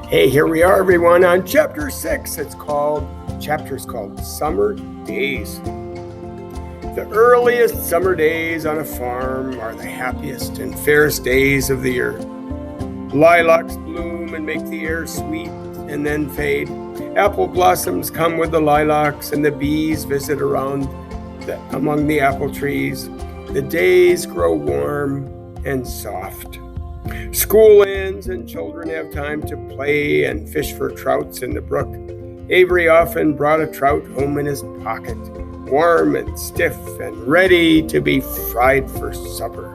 Hey, here we are, everyone, on Chapter 6. Chapter is called Summer Days. The earliest summer days on a farm are the happiest and fairest days of the year. Lilacs bloom and make the air sweet and then fade. Apple blossoms come with the lilacs, and the bees visit around among the apple trees. The days grow warm and soft. School ends and children have time to play and fish for trouts in the brook. Avery often brought a trout home in his pocket, warm and stiff and ready to be fried for supper.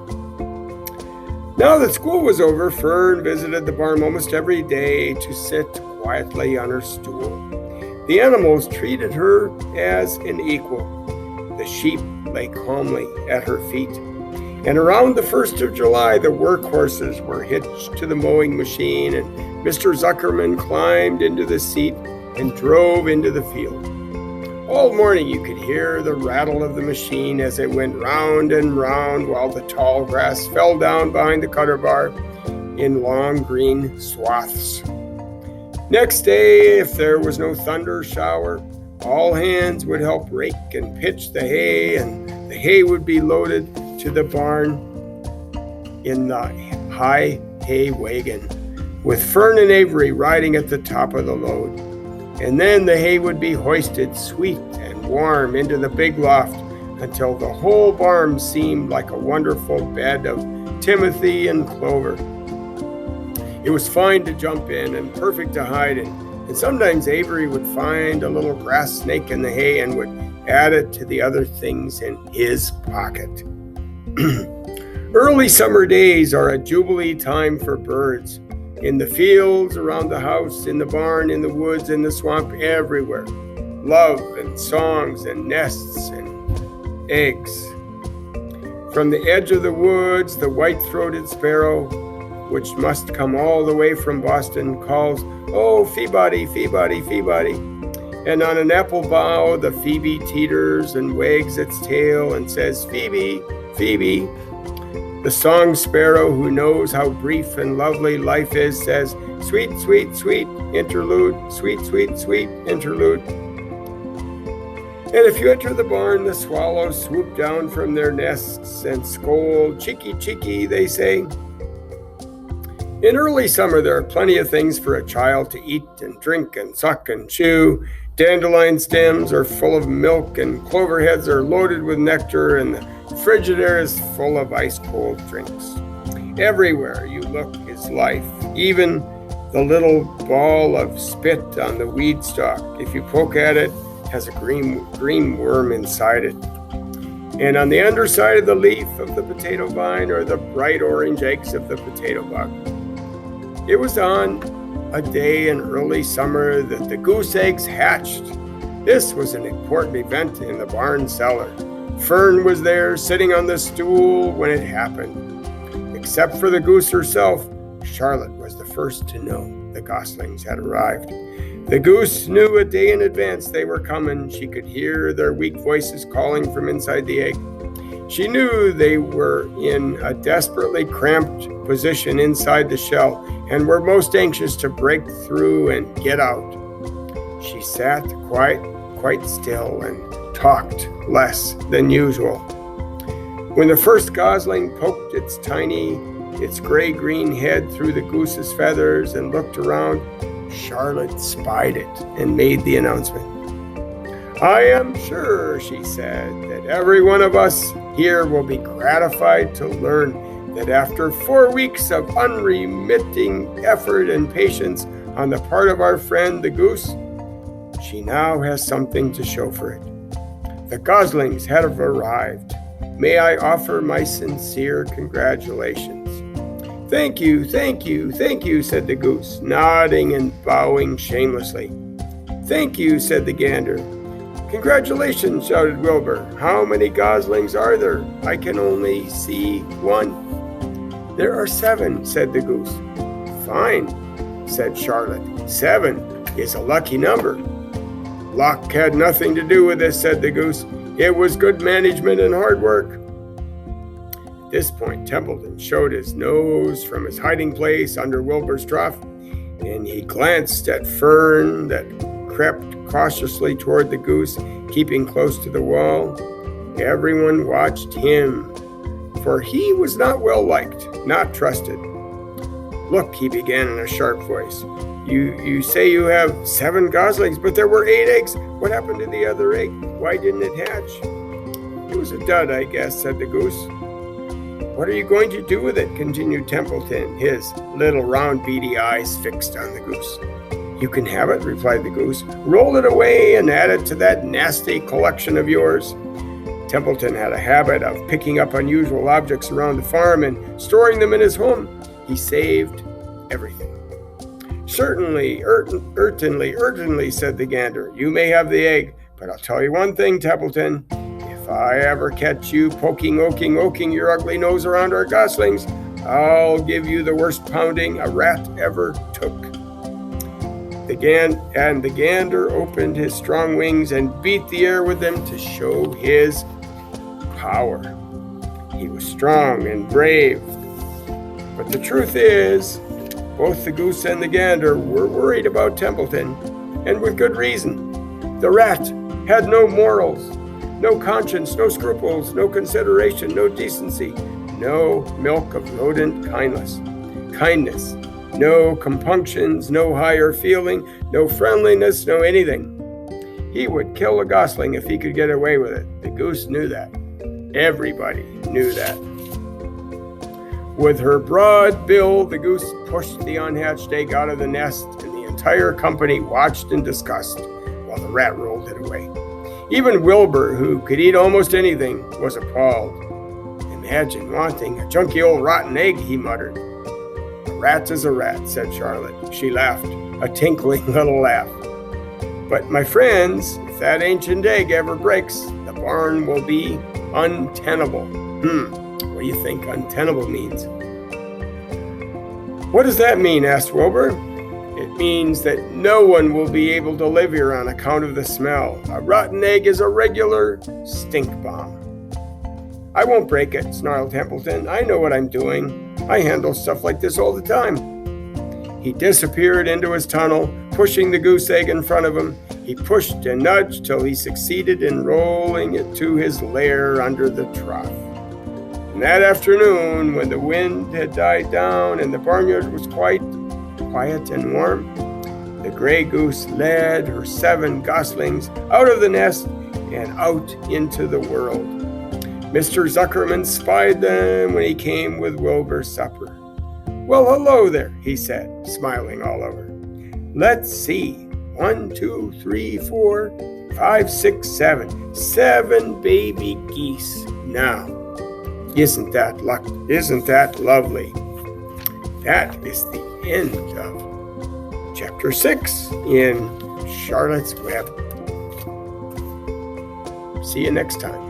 Now that school was over, Fern visited the barn almost every day to sit quietly on her stool. The animals treated her as an equal. The sheep lay calmly at her feet. And around the 1st of July, the workhorses were hitched to the mowing machine, and Mr. Zuckerman climbed into the seat and drove into the field. All morning you could hear the rattle of the machine as it went round and round while the tall grass fell down behind the cutter bar in long green swaths. Next day, if there was no thunder shower, all hands would help rake and pitch the hay, and the hay would be loaded to the barn in the high hay wagon, with Fern and Avery riding at the top of the load. And then the hay would be hoisted sweet and warm into the big loft until the whole barn seemed like a wonderful bed of timothy and clover. It was fine to jump in and perfect to hide in, and sometimes Avery would find a little grass snake in the hay and would add it to the other things in his pocket. Early summer days are a jubilee time for birds. In the fields, around the house, in the barn, in the woods, in the swamp, everywhere. Love and songs and nests and eggs. From the edge of the woods, the white-throated sparrow, which must come all the way from Boston, calls, "Oh, Peabody, Peabody, Peabody." And on an apple bough, the phoebe teeters and wags its tail and says, "Phoebe, Phoebe." The song sparrow, who knows how brief and lovely life is, says, "Sweet, sweet, sweet interlude, sweet, sweet, sweet interlude." And if you enter the barn, the swallows swoop down from their nests and scold, "Cheeky, cheeky," they say. In early summer, there are plenty of things for a child to eat and drink and suck and chew. Dandelion stems are full of milk, and clover heads are loaded with nectar, and the Frigidaire is full of ice-cold drinks. Everywhere you look is life, even the little ball of spit on the weed stalk, if you poke at it, has a green worm inside it. And on the underside of the leaf of the potato vine are the bright orange eggs of the potato bug. It was on a day in early summer that the goose eggs hatched. This was an important event in the barn cellar. Fern was there, sitting on the stool when it happened. Except for the goose herself, Charlotte was the first to know the goslings had arrived. The goose knew a day in advance they were coming. She could hear their weak voices calling from inside the egg. She knew they were in a desperately cramped position inside the shell and were most anxious to break through and get out. She sat quite still and talked less than usual. When the first gosling poked its gray-green head through the goose's feathers and looked around, Charlotte spied it and made the announcement. "I am sure," she said, "that every one of us here will be gratified to learn that after 4 weeks of unremitting effort and patience on the part of our friend the goose, she now has something to show for it. The goslings have arrived. May I offer my sincere congratulations." "Thank you, thank you, thank you," said the goose, nodding and bowing shamelessly. "Thank you," said the gander. "Congratulations," shouted Wilbur. "How many goslings are there? I can only see one." "There are 7," said the goose. "Fine," said Charlotte. 7 is a lucky number." "Luck had nothing to do with this," said the goose. "It was good management and hard work." At this point, Templeton showed his nose from his hiding place under Wilbur's trough. and he glanced at Fern that crept cautiously toward the goose, keeping close to the wall. Everyone watched him, for he was not well liked, not trusted. "Look," he began in a sharp voice. You say you have 7 goslings, but there were 8 eggs. What happened to the other egg? Why didn't it hatch?" "It was a dud, I guess," said the goose. "What are you going to do with it?" continued Templeton, his little round beady eyes fixed on the goose. "You can have it," replied the goose. "Roll it away and add it to that nasty collection of yours." Templeton had a habit of picking up unusual objects around the farm and storing them in his home. He saved everything. "Certainly, urgently, said the gander. "You may have the egg, but I'll tell you one thing, Templeton. If I ever catch you poking your ugly nose around our goslings, I'll give you the worst pounding a rat ever took." The gander opened his strong wings and beat the air with them to show his power. He was strong and brave. But the truth is, both the goose and the gander were worried about Templeton, and with good reason. The rat had no morals, no conscience, no scruples, no consideration, no decency, no milk of rodent kindness, no compunctions, no higher feeling, no friendliness, no anything. He would kill a gosling if he could get away with it. The goose knew that. Everybody knew that. With her broad bill, the goose pushed the unhatched egg out of the nest, and the entire company watched in disgust while the rat rolled it away. Even Wilbur, who could eat almost anything, was appalled. "Imagine wanting a junky old rotten egg," he muttered. "A rat is a rat," said Charlotte. She laughed, a tinkling little laugh. "But my friends, if that ancient egg ever breaks, the barn will be untenable." What do you think untenable means? "What does that mean?" asked Wilbur. "It means that no one will be able to live here on account of the smell. A rotten egg is a regular stink bomb." "I won't break it," snarled Templeton. "I know what I'm doing. I handle stuff like this all the time." He disappeared into his tunnel, pushing the goose egg in front of him. He pushed and nudged till he succeeded in rolling it to his lair under the trough. And that afternoon, when the wind had died down and the barnyard was quite quiet and warm, the gray goose led her 7 goslings out of the nest and out into the world. Mr. Zuckerman spied them when he came with Wilbur's supper. "Well, hello there," he said, smiling all over. "Let's see. 1, 2, 3, 4, 5, 6, 7. 7 baby geese. Now, isn't that lovely?" That is the end of Chapter 6 in Charlotte's Web. See you next time.